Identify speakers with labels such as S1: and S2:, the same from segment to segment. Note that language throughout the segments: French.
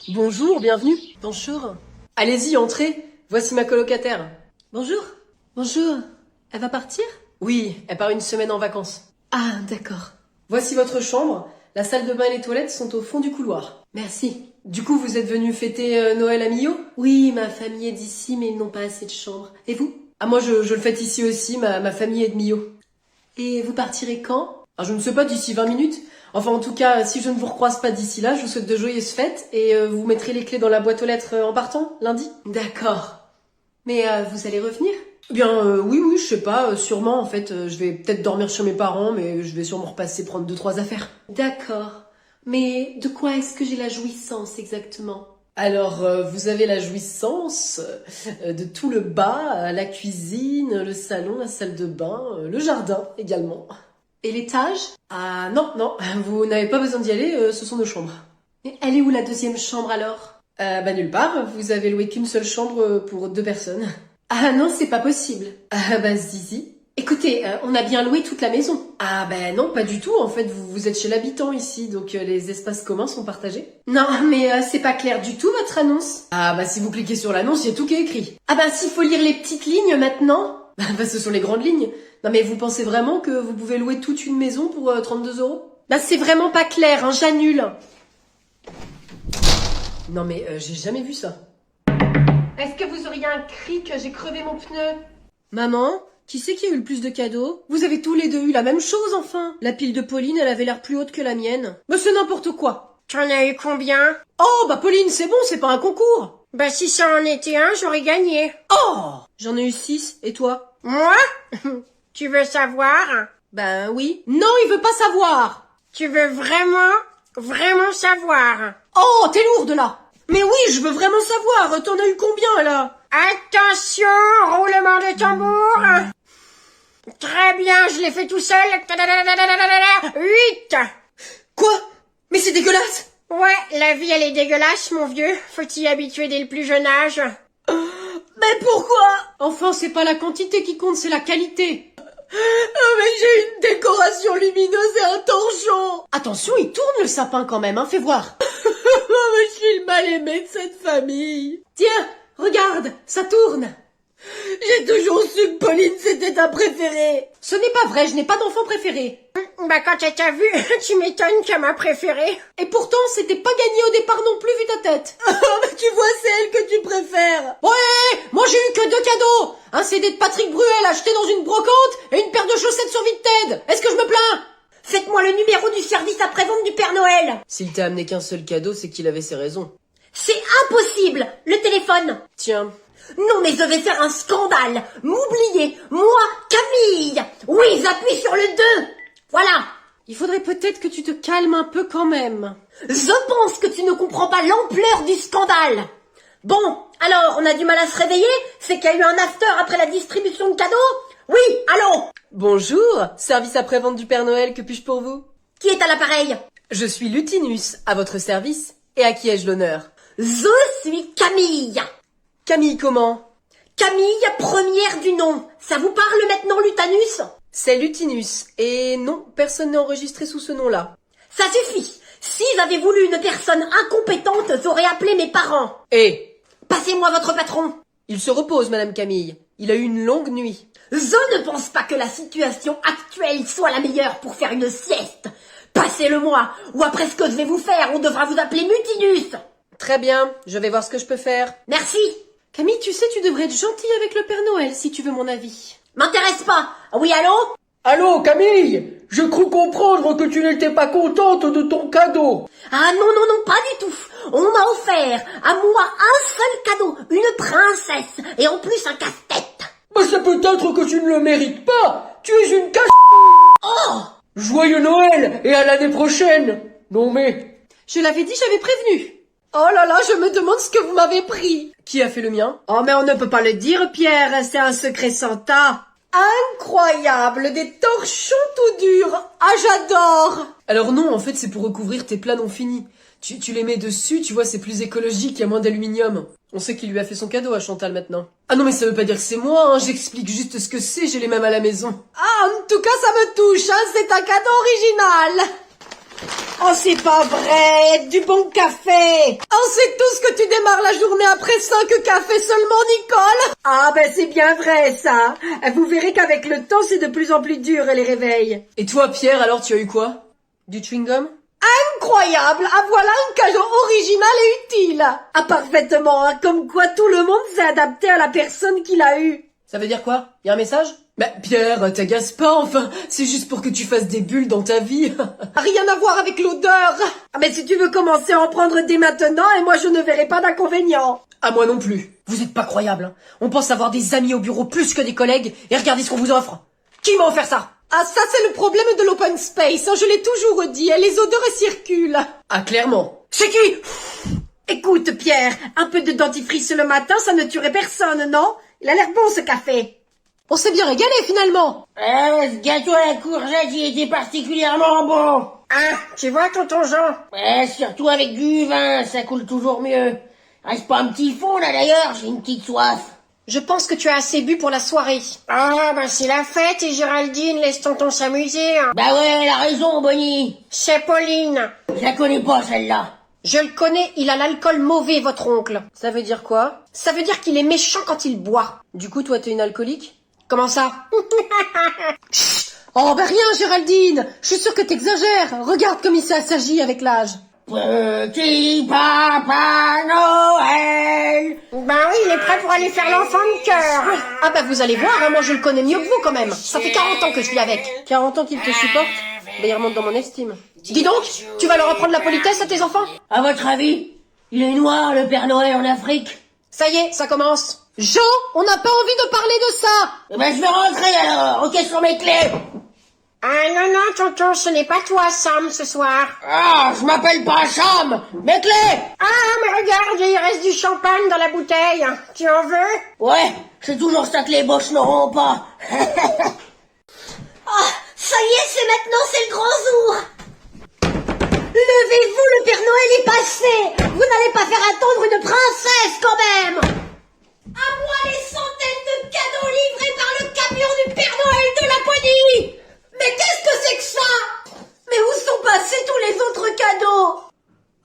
S1: Bonjour, bienvenue. Bonjour. Allez-y, entrez. Voici ma colocataire. Bonjour. Bonjour. Elle va partir? Oui, elle part une semaine en vacances. Ah, d'accord. Voici votre chambre. La salle de bain et les toilettes sont au fond du couloir. Merci. Du coup, vous êtes venu fêter Noël à Millau? Oui, ma famille est d'ici, mais ils n'ont pas assez de chambres. Et vous? Ah, moi, je le fête ici aussi. Ma famille est de Millau. Et vous partirez quand? Ah, je ne sais pas, d'ici 20 minutes. Enfin, en tout cas, si je ne vous recroise pas d'ici là, je vous souhaite de joyeuses fêtes et vous mettrez les clés dans la boîte aux lettres en partant, lundi. D'accord. Mais vous allez revenir? Eh bien, oui, je sais pas, sûrement, en fait, je vais peut-être dormir chez mes parents, mais je vais sûrement repasser prendre 2-3 affaires. D'accord. Mais de quoi est-ce que j'ai la jouissance exactement? Alors, vous avez la jouissance de tout le bas, la cuisine, le salon, la salle de bain, le jardin également. Et l'étage? Ah non, vous n'avez pas besoin d'y aller, ce sont nos chambres. Mais elle est où la deuxième chambre alors? Nulle part, vous avez loué qu'une seule chambre pour 2 personnes. Ah non, c'est pas possible. Zizi. Écoutez, on a bien loué toute la maison. Ah non, pas du tout, en fait, vous êtes chez l'habitant ici, donc les espaces communs sont partagés. Non, mais c'est pas clair du tout votre annonce. Si vous cliquez sur l'annonce, il y a tout qui est écrit. S'il faut lire les petites lignes maintenant. Ce sont les grandes lignes. Non mais vous pensez vraiment que vous pouvez louer toute une maison pour 32 €? C'est vraiment pas clair, hein, j'annule. Non mais j'ai jamais vu ça. Est-ce que vous auriez un cri que j'ai crevé mon pneu? Maman, qui c'est qui a eu le plus de cadeaux? Vous avez tous les deux eu la même chose enfin. La pile de Pauline, elle avait l'air plus haute que la mienne. C'est n'importe quoi.
S2: Tu en as eu combien?
S1: Oh Pauline, c'est bon, c'est pas un concours.
S2: Si ça en était un, j'aurais gagné.
S1: Oh, j'en ai eu 6, et toi?
S2: Moi? Tu veux savoir?
S1: Oui. Non, il veut pas savoir.
S2: Tu veux vraiment savoir?
S1: Oh, t'es lourde là. Mais oui, je veux vraiment savoir. T'en as eu combien là?
S2: Attention, roulement de tambour. Très bien, je l'ai fait tout seul. 8.
S1: Quoi? Mais c'est dégueulasse.
S2: Ouais, la vie elle est dégueulasse, mon vieux. Faut t'y habituer dès le plus jeune âge.
S1: Mais pourquoi? Enfin, c'est pas la quantité qui compte, c'est la qualité. Mais j'ai une décoration lumineuse et un torchon. Attention, il tourne le sapin quand même, hein, fais voir. Mais je suis le mal-aimé de cette famille. Tiens, regarde, ça tourne. J'ai toujours su que Pauline c'était ta préférée. Ce n'est pas vrai, je n'ai pas d'enfant préféré.
S2: Quand elle t'a vu, tu m'étonnes qu'elle m'a préférée.
S1: Et pourtant, c'était pas gagné au départ non plus vu ta tête. Mais tu vois, c'est elle que tu préfères. Ouais, moi j'ai eu que 2 cadeaux. Un CD de Patrick Bruel acheté dans une brocante et une paire de chaussettes sur Vinted. Est-ce que je me plains?
S2: Faites-moi le numéro du service après-vente du Père Noël.
S1: S'il t'a amené qu'un seul cadeau, c'est qu'il avait ses raisons.
S2: C'est impossible. Le téléphone.
S1: Tiens.
S2: Non mais je vais faire un scandale. M'oublier. Moi, Camille. Oui, j'appuie sur le 2. Voilà.
S1: Il faudrait peut-être que tu te calmes un peu quand même.
S2: Je pense que tu ne comprends pas l'ampleur du scandale. Bon, alors, on a du mal à se réveiller? C'est qu'il y a eu un after après la distribution de cadeaux? Oui, allô?
S1: Bonjour, service après-vente du Père Noël, que puis-je pour vous?
S2: Qui est à l'appareil?
S1: Je suis Lutinus, à votre service. Et à qui ai-je l'honneur?
S2: Je suis Camille.
S1: Camille comment?
S2: Camille, première du nom. Ça vous parle maintenant, Lutanus?
S1: C'est Lutinus. Et non, personne n'est enregistré sous ce nom-là.
S2: Ça suffit. Si j'avais voulu une personne incompétente, j'aurais appelé mes parents. Passez-moi votre patron.
S1: Il se repose, Madame Camille. Il a eu une longue nuit.
S2: Je ne pense pas que la situation actuelle soit la meilleure pour faire une sieste. Passez-le-moi, ou après ce que je vais vous faire, on devra vous appeler Mutinus.
S1: Très bien, je vais voir ce que je peux faire.
S2: Merci.
S1: Camille, tu sais, tu devrais être gentille avec le Père Noël, si tu veux mon avis.
S2: M'intéresse pas. Oui, allô?
S3: Allô, Camille? Je crus comprendre que tu n'étais pas contente de ton cadeau.
S2: Ah non, pas du tout. On m'a offert à moi un seul cadeau, une princesse, et en plus un casse-tête.
S3: C'est peut-être que tu ne le mérites pas. Tu es une casse...
S2: Oh!
S3: Joyeux Noël et à l'année prochaine. Non mais...
S1: Je l'avais dit, j'avais prévenu. Oh là là, je me demande ce que vous m'avez pris. Qui a fait le mien?
S2: Oh mais on ne peut pas le dire, Pierre, c'est un secret Santa.
S1: Incroyable, des torchons tout durs. Ah, j'adore. Alors non, en fait, c'est pour recouvrir tes plats non finis. Tu les mets dessus, tu vois, c'est plus écologique, il y a moins d'aluminium. On sait qui lui a fait son cadeau à Chantal maintenant. Ah non, mais ça veut pas dire que c'est moi, hein, j'explique juste ce que c'est, j'ai les mêmes à la maison. Ah, en tout cas, ça me touche, hein, c'est un cadeau original.
S2: Oh, c'est pas vrai, du bon café.
S1: On sait tous que tu démarres la journée après 5 cafés seulement, Nicole.
S2: Ah ben c'est bien vrai ça. Vous verrez qu'avec le temps, c'est de plus en plus dur les réveils.
S1: Et toi, Pierre, alors tu as eu quoi? Du chewing-gum?
S2: Incroyable. Ah voilà un cadeau original et utile. Ah parfaitement, hein, comme quoi tout le monde s'est adapté à la personne qui l'a eu.
S1: Ça veut dire quoi? Y a un message? Bah, Pierre, t'agace pas, enfin, c'est juste pour que tu fasses des bulles dans ta vie.
S2: Rien à voir avec l'odeur. Ah mais si tu veux commencer à en prendre dès maintenant, et moi je ne verrai pas d'inconvénient.
S1: À moi non plus. Vous êtes pas croyables, hein. On pense avoir des amis au bureau plus que des collègues, et regardez ce qu'on vous offre. Qui m'a offert ça?
S2: Ah ça c'est le problème de l'open space, hein, je l'ai toujours dit, hein, les odeurs circulent.
S1: Ah, clairement.
S2: C'est qui? Écoute Pierre, un peu de dentifrice le matin, ça ne tuerait personne, non? Il a l'air bon ce café.
S1: On s'est bien régalé finalement.
S4: Ce gâteau à la courgette, il était particulièrement bon.
S2: Hein, tu vois tonton Jean?
S4: Ouais, surtout avec du vin, ça coule toujours mieux. Reste pas un petit fond là d'ailleurs, j'ai une petite soif.
S2: Je pense que tu as assez bu pour la soirée. Ah, bah c'est la fête et Géraldine, laisse tonton s'amuser. Hein.
S4: Bah ouais, elle a raison, Bonnie.
S2: C'est Pauline.
S4: Je la connais pas celle-là.
S2: Je le connais, il a l'alcool mauvais, votre oncle.
S1: Ça veut dire quoi?
S2: Ça veut dire qu'il est méchant quand il boit.
S1: Du coup, toi, t'es une alcoolique?
S2: Comment ça?
S1: Oh, bah rien, Géraldine. Je suis sûre que t'exagères. Regarde comme il s'agit avec l'âge.
S4: Petit Papa Noël.
S2: Bah oui, il est prêt pour aller faire l'enfant de cœur. Ah bah vous allez voir, hein, moi je le connais mieux que vous quand même. Ça fait 40 ans que je vis avec.
S1: 40 ans qu'il te supporte? Bah, il remonte dans mon estime.
S2: Dis donc, tu vas leur apprendre la politesse à tes enfants?
S4: À votre avis, il est noir le Père Noël en Afrique?
S2: Ça y est, ça commence.
S1: Jean, on n'a pas envie de parler de ça.
S4: Eh ben je vais rentrer alors, ok sur mes clés.
S2: Ah non, non, tonton, ce n'est pas toi, Sam, ce soir.
S4: Ah, je m'appelle pas Cham, mes clés.
S2: Ah, mais regarde, il reste du champagne dans la bouteille. Tu en veux?
S4: Ouais, c'est toujours ça que les boches n'auront pas.
S2: Ah, ça y est, c'est maintenant, c'est le grand jour. Levez-vous, le Père Noël est passé. Vous n'allez pas faire attendre une princesse, quand même. À moi les centaines de cadeaux livrés par le camion du Père Noël de la Laponie. Mais qu'est-ce que c'est que ça? Mais où sont passés tous les autres cadeaux?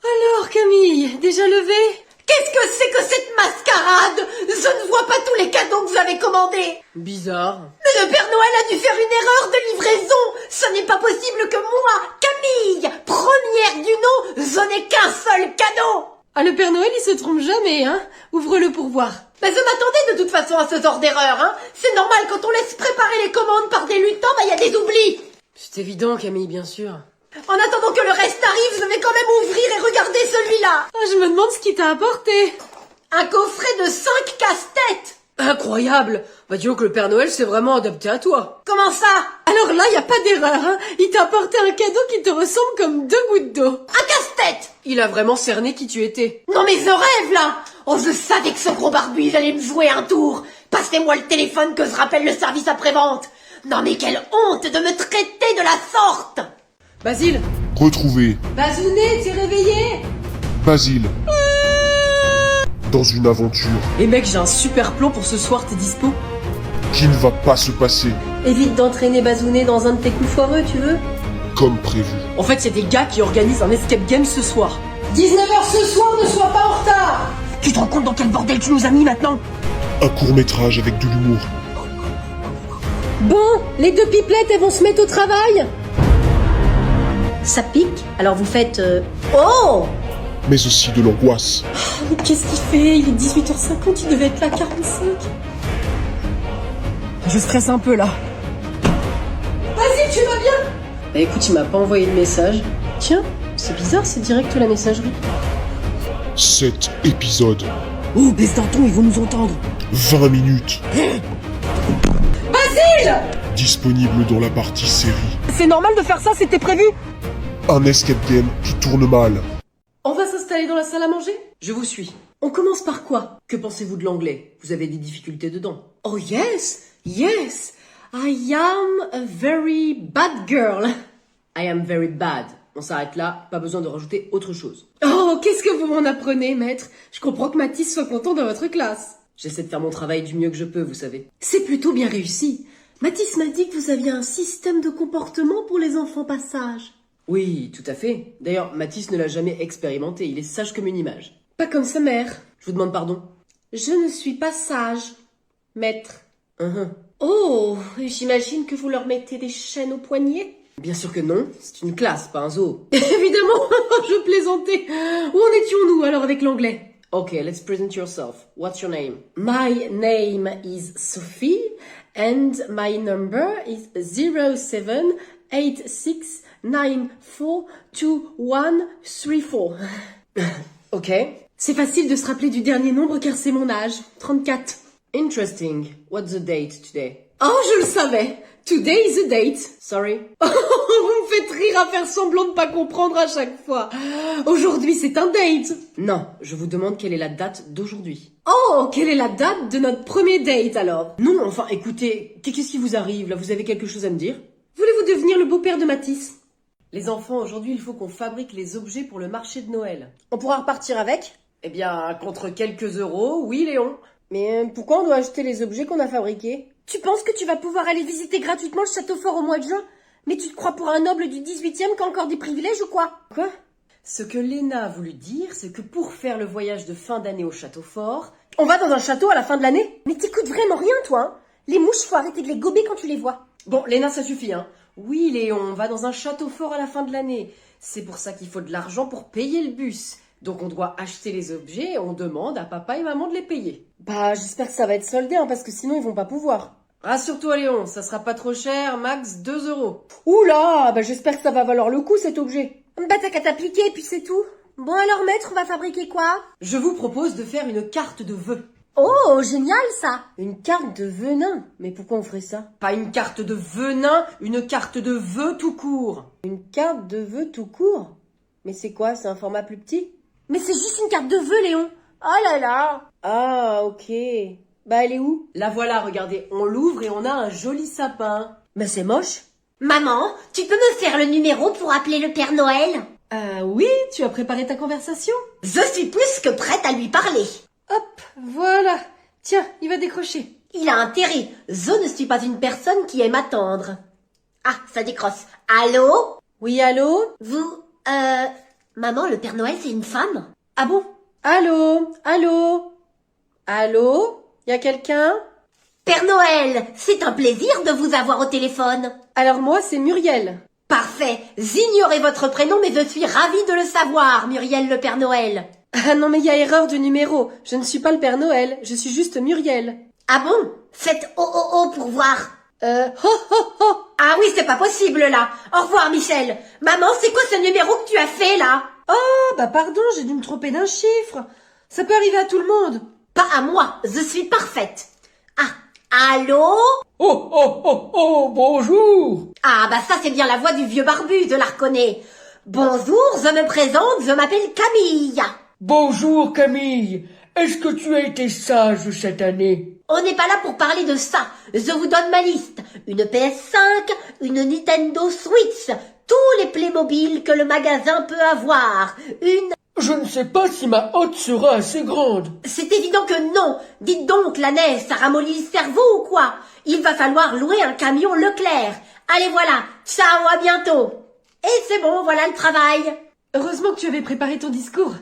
S1: Alors, Camille, déjà levée?
S2: Qu'est-ce que c'est que cette mascarade? Je ne vois pas tous les cadeaux que vous avez commandés.
S1: Bizarre.
S2: Mais le Père Noël a dû faire une erreur de livraison. Ce n'est pas possible que moi, Camille, première du nom, je n'ai qu'un seul cadeau.
S1: Ah, le Père Noël, il se trompe jamais, hein? Ouvre-le pour voir.
S2: Mais je m'attendais de toute façon à ce genre d'erreur, hein. C'est normal, quand on laisse préparer les commandes par des lutins, bah y a des oublis.
S1: C'est évident, Camille, bien sûr.
S2: En attendant que le reste arrive, je vais quand même ouvrir et regarder celui-là.
S1: Ah, je me demande ce qu'il t'a apporté.
S2: Un coffret de 5 casse-têtes.
S1: Incroyable. Bah, dis donc, le Père Noël s'est vraiment adapté à toi.
S2: Comment ça?
S1: Alors là, y a pas d'erreur, hein. Il t'a apporté un cadeau qui te ressemble comme 2 gouttes d'eau.
S2: Un casse-tête.
S1: Il a vraiment cerné qui tu étais.
S2: Non mais je rêve là. Oh, je savais que ce gros barbu il allait me jouer un tour. Passez-moi le téléphone que je rappelle le service après-vente. Non mais quelle honte de me traiter de la sorte.
S1: Basile.
S5: Retrouver
S1: Bazounet, t'es réveillé?
S5: Basile dans une aventure
S1: Et mec, j'ai un super plan pour ce soir, t'es dispo?
S5: qui ne va pas se passer
S1: Évite d'entraîner Bazounet dans un de tes coups foireux, tu veux?
S5: comme prévu.
S1: En fait, c'est des gars qui organisent un escape game ce soir. 19h ce soir, ne sois pas en retard.
S2: Tu te rends compte dans quel bordel tu nous as mis maintenant?
S5: Un court-métrage avec de l'humour,
S1: Bon, les 2 pipelettes, elles vont se mettre au travail.
S2: Ça pique. Alors vous faites... Oh.
S5: mais aussi de l'angoisse.
S1: Mais qu'est-ce qu'il fait? Il est 18h50, il devait être là 45. Je stresse un peu là.
S2: Vas-y, tu vas bien?
S1: Bah écoute, il m'a pas envoyé de message. Tiens, c'est bizarre, c'est direct la messagerie.
S5: 7 épisodes,
S1: Oh, baisse d'un ton, ils vont nous entendre.
S5: 20 minutes,
S1: Basile!
S5: disponible dans la partie série.
S1: C'est normal de faire ça, c'était prévu.
S5: Un escape game qui tourne mal.
S1: On va s'installer dans la salle à manger? Je vous suis. On commence par quoi? Que pensez-vous de l'anglais? Vous avez des difficultés dedans? Oh yes, yes. I am a very bad girl. I am very bad. On s'arrête là, pas besoin de rajouter autre chose. Oh, qu'est-ce que vous m'en apprenez, maître? Je comprends que Mathis soit content de votre classe. J'essaie de faire mon travail du mieux que je peux, vous savez. C'est plutôt bien réussi. Mathis m'a dit que vous aviez un système de comportement pour les enfants passage. Oui, tout à fait. D'ailleurs, Mathis ne l'a jamais expérimenté, il est sage comme une image. Pas comme sa mère. Je vous demande pardon.
S2: Je ne suis pas sage, maître.
S1: Uhum.
S2: Oh, j'imagine que vous leur mettez des chaînes aux poignets?
S1: Bien sûr que non, c'est une classe, pas un zoo.
S2: Évidemment, je plaisantais. Où en étions-nous alors avec l'anglais?
S1: Okay, let's present yourself. What's your name?
S2: My name is Sophie and my number is 0786942134.
S1: Ok.
S2: C'est facile de se rappeler du dernier nombre car c'est mon âge, 34.
S1: Interesting. What's the date today?
S2: Oh, je le savais. Today is a date.
S1: Sorry?
S2: Vous me faites rire à faire semblant de pas comprendre à chaque fois. Aujourd'hui, c'est un date.
S1: Non, je vous demande quelle est la date d'aujourd'hui.
S2: Oh, quelle est la date de notre premier date alors?
S1: Non, enfin, écoutez, qu'est-ce qui vous arrive là? Vous avez quelque chose à me dire?
S2: Voulez-vous devenir le beau-père de Mathis?
S1: Les enfants, aujourd'hui, il faut qu'on fabrique les objets pour le marché de Noël.
S2: On pourra repartir avec?
S1: Eh bien, contre quelques euros, oui, Léon.
S2: Mais pourquoi on doit acheter les objets qu'on a fabriqués? Tu penses que tu vas pouvoir aller visiter gratuitement le château fort au mois de juin? Mais tu te crois pour un noble du 18e qui a encore des privilèges ou quoi?
S1: Quoi? Ce que Léna a voulu dire, c'est que pour faire le voyage de fin d'année au château fort...
S2: On va dans un château à la fin de l'année? Mais t'écoutes vraiment rien, toi, hein? Les mouches, faut arrêter de les gober quand tu les vois.
S1: Bon, Léna, ça suffit, hein. Oui, Léon, on va dans un château fort à la fin de l'année. C'est pour ça qu'il faut de l'argent pour payer le bus. Donc on doit acheter les objets et on demande à papa et maman de les payer.
S2: Bah, j'espère que ça va être soldé, hein, parce que sinon ils vont pas pouvoir.
S1: Rassure-toi, Léon, ça sera pas trop cher, max 2 euros.
S2: Oula, bah j'espère que ça va valoir le coup cet objet. Bah t'as qu'à t'appliquer et puis c'est tout. Bon alors maître, on va fabriquer quoi?
S1: Je vous propose de faire une carte de vœux.
S2: Oh, génial ça.
S1: Une carte de venin? Mais pourquoi on ferait ça? Pas une carte de venin, une carte de vœux tout court.
S2: Une carte de vœux tout court? Mais c'est quoi, c'est un format plus petit? Mais c'est juste une carte de vœux, Léon. Oh là là.
S1: Ah, ok.
S2: Bah elle est où?
S1: La voilà, regardez, on l'ouvre et on a un joli sapin.
S2: Mais c'est moche.
S4: Maman, tu peux me faire le numéro pour appeler le Père Noël?
S2: Oui, tu as préparé ta conversation?
S4: Je suis plus que prête à lui parler.
S2: Hop, voilà. Tiens, il va décrocher.
S4: Il a intérêt. Je ne suis pas une personne qui aime attendre. Ah, ça décroche. Allô?
S2: Oui, allô?
S4: Vous, maman, le Père Noël, c'est une femme?
S2: Ah bon? Allô? Allô? Allô? Y a quelqu'un?
S4: Père Noël, c'est un plaisir de vous avoir au téléphone.
S2: Alors moi, c'est Muriel.
S4: Parfait. J'ignorais votre prénom, mais je suis ravie de le savoir, Muriel le Père Noël.
S2: Ah non, mais il y a erreur de numéro. Je ne suis pas le Père Noël, je suis juste Muriel.
S4: Ah bon? Faites oh oh oh pour voir.
S2: Ho ho ho.
S4: Ah oui, c'est pas possible là. Au revoir, Michel. Maman, c'est quoi ce numéro que tu as fait là?
S2: Oh, bah pardon, j'ai dû me tromper d'un chiffre. Ça peut arriver à tout le monde.
S4: Pas à moi, je suis parfaite. Ah, allô?
S3: Oh, oh, oh, oh, bonjour.
S4: Ah, bah ça c'est bien la voix du vieux barbu, je la reconnais. Bonjour, je me présente, je m'appelle Camille.
S3: Bonjour Camille. Est-ce que tu as été sage cette année?
S4: On n'est pas là pour parler de ça. Je vous donne ma liste. Une PS5, une Nintendo Switch, tous les Playmobil que le magasin peut avoir.
S3: Je ne sais pas si ma hotte sera assez grande.
S4: C'est évident que non. Dites donc, la neige, ça ramollit le cerveau ou quoi? Il va falloir louer un camion Leclerc. Allez voilà, ciao, à bientôt. Et c'est bon, voilà le travail.
S2: Heureusement que tu avais préparé ton discours.